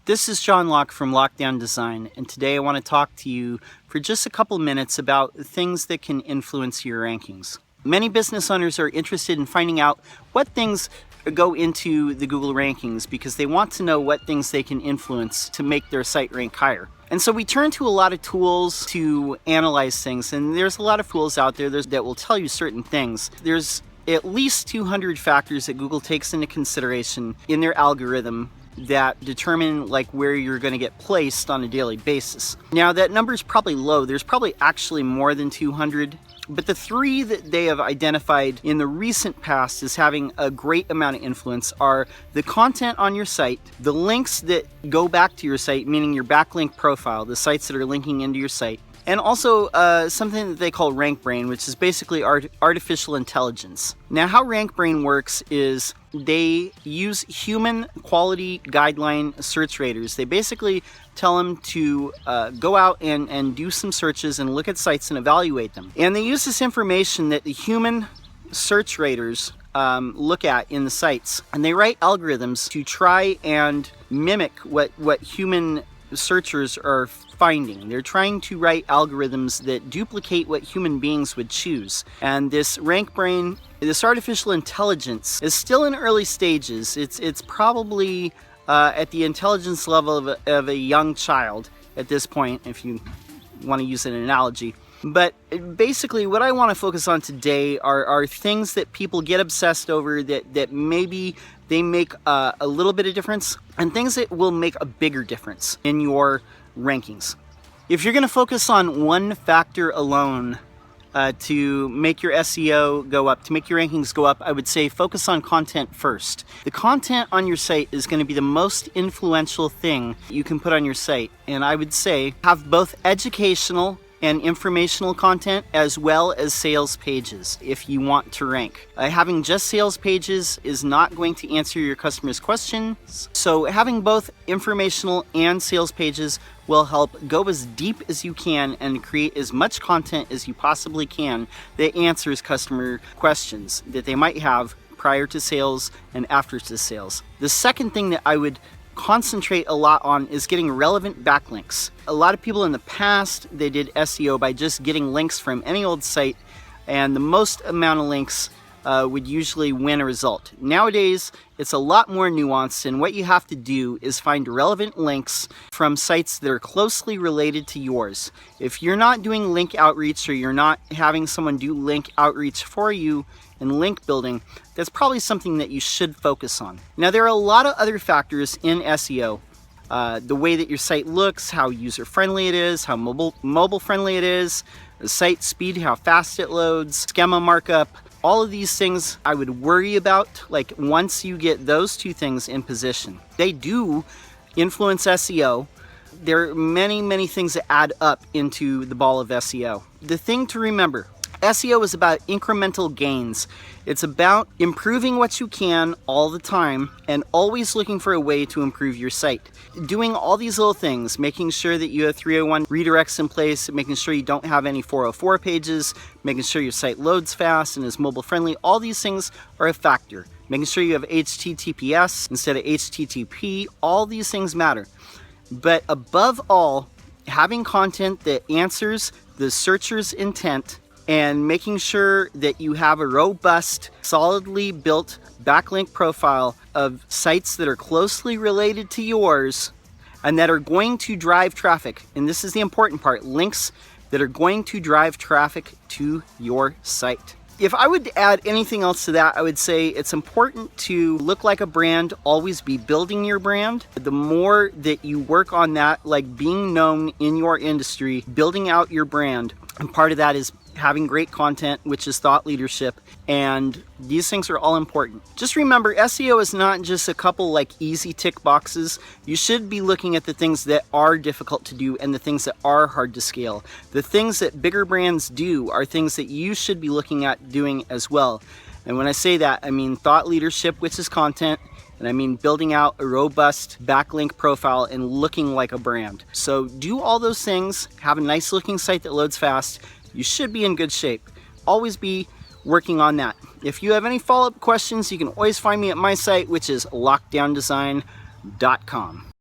This is John Locke from Lockedown Design, and today I want to talk to you for just a couple minutes about things that can influence your rankings. Many business owners are interested in finding out what things go into the Google rankings because they want to know what things they can influence to make their site rank higher. And so we turn to a lot of tools to analyze things, and there's a lot of tools out there that will tell you certain things. There's at least 200 factors that Google takes into consideration in their algorithm that determine where you're going to get placed on a daily basis. Now that number is probably low. There's probably actually more than 200, but the three that they have identified in the recent past as having a great amount of influence are the content on your site, the links that go back to your site, meaning your backlink profile, the sites that are linking into your site, and also something that they call RankBrain, which is basically artificial intelligence. Now how RankBrain works is they use human quality guideline search raters. They basically tell them to go out and do some searches and look at sites and evaluate them. And they use this information that the human search raters look at in the sites, and they write algorithms to try and mimic what human searchers are finding. They're trying to write algorithms that duplicate what human beings would choose. And this RankBrain, this artificial intelligence, is still in early stages. It's probably at the intelligence level of a young child at this point, if you want to use an analogy. But basically what I want to focus on today are things that people get obsessed over that maybe they make a little bit of difference, and things that will make a bigger difference in your rankings. If you're going to focus on one factor alone to make your SEO go up, to make your rankings go up, I would say focus on content first. The content on your site is going to be the most influential thing you can put on your site, and I would say have both educational and informational content as well as sales pages if you want to rank. Having just sales pages is not going to answer your customers' questions, so having both informational and sales pages will help go as deep as you can and create as much content as you possibly can that answers customer questions that they might have prior to sales and after to sales. The second thing that I would concentrate a lot on is getting relevant backlinks. A lot of people in the past, they did SEO by just getting links from any old site, and the most amount of links would usually win a result. Nowadays, it's a lot more nuanced, and what you have to do is find relevant links from sites that are closely related to yours. If you're not doing link outreach, or you're not having someone do link outreach for you and link building, that's probably something that you should focus on. Now there are a lot of other factors in SEO. The way that your site looks, how user-friendly it is, how mobile-friendly it is, the site speed, how fast it loads, schema markup. All of these things I would worry about once you get those two things in position. They do influence SEO. There are many things that add up into the ball of SEO. The thing to remember, SEO is about incremental gains. It's about improving what you can all the time and always looking for a way to improve your site. Doing all these little things, making sure that you have 301 redirects in place, making sure you don't have any 404 pages, making sure your site loads fast and is mobile friendly, all these things are a factor. Making sure you have HTTPS instead of HTTP, all these things matter. But above all, having content that answers the searcher's intent and making sure that you have a robust, solidly built backlink profile of sites that are closely related to yours and that are going to drive traffic. And this is the important part, links that are going to drive traffic to your site. If I would add anything else to that, I would say it's important to look like a brand, always be building your brand. The more that you work on that, like being known in your industry, building out your brand, and part of that is having great content, which is thought leadership, and these things are all important. Just remember, SEO is not just a couple easy tick boxes. You should be looking at the things that are difficult to do and the things that are hard to scale. The things that bigger brands do are things that you should be looking at doing as well. And when I say that, I mean thought leadership, which is content, and I mean building out a robust backlink profile and looking like a brand. So do all those things, have a nice looking site that loads fast. You should be in good shape. Always be working on that. If you have any follow-up questions, you can always find me at my site, which is lockdowndesign.com.